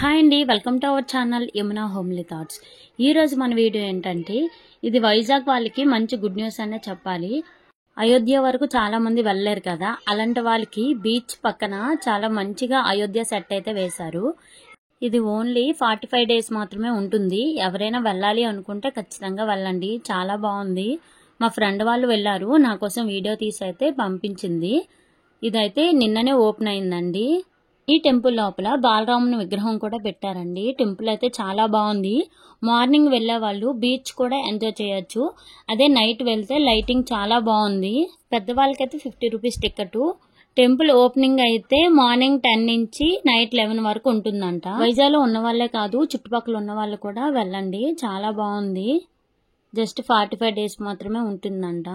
Hi అండి, welcome to our channel Yamuna homely thoughts. ఈరోజు మన వీడియో ఏంటంటే, ఇది వైజాగ్ వాళ్ళకి మంచి గుడ్ న్యూస్ అనే చెప్పాలి. అయోధ్య వరకు చాలా మంది వెళ్ళలేరు కదా, అలాంటి వాళ్ళకి బీచ్ పక్కన చాలా మంచిగా అయోధ్య సెట్ అయితే వేశారు. ఇది ఓన్లీ 45 days మాత్రమే ఉంటుంది. ఎవరైనా వెళ్ళాలి అనుకుంటే ఖచ్చితంగా వెళ్ళండి, చాలా బాగుంది. మా ఫ్రెండ్ వాళ్ళు వెళ్ళారు, నా కోసం వీడియో తీసి అయితే పంపించింది. ఇదైతే నిన్ననే ఓపెన్ అయిందండి. ఈ టెంపుల్ లోపల బాలరాముని విగ్రహం కూడా పెట్టారండి. టెంపుల్ అయితే చాలా బాగుంది. మార్నింగ్ వెళ్ళే వాళ్ళు బీచ్ కూడా ఎంజాయ్ చేయొచ్చు. అదే నైట్ వెళ్తే లైటింగ్ చాలా బాగుంది. పెద్దవాళ్ళకైతే 50 రూపీస్ టికెట్. టెంపుల్ ఓపెనింగ్ అయితే మార్నింగ్ 10 నుంచి నైట్ 11 వరకు ఉంటుందంట. వైజాగ్లో ఉన్న వాళ్ళే కాదు, చుట్టుపక్కల ఉన్న వాళ్ళు కూడా వెళ్ళండి, చాలా బాగుంది. జస్ట్ 45 days మాత్రమే ఉంటుందంట.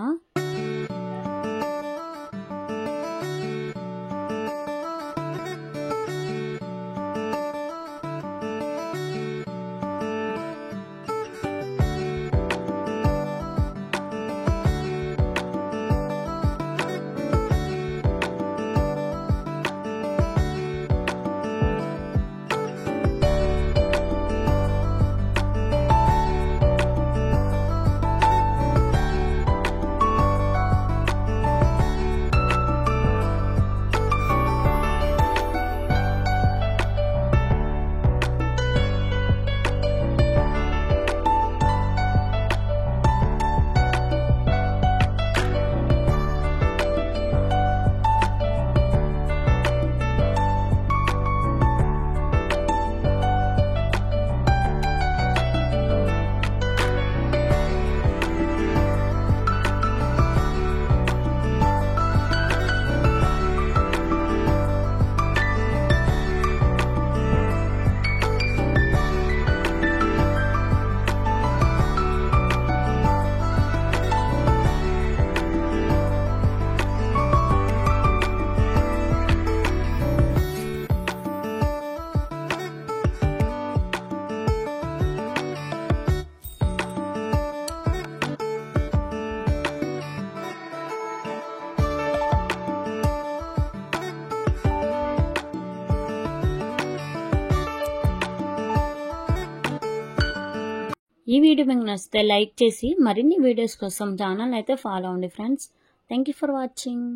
ఈ వీడియో మీకు నచ్చితే లైక్ చేసి మరిన్ని వీడియోస్ కోసం ఛానల్ అయితే ఫాలో అవ్వండి friends. Thank you for watching.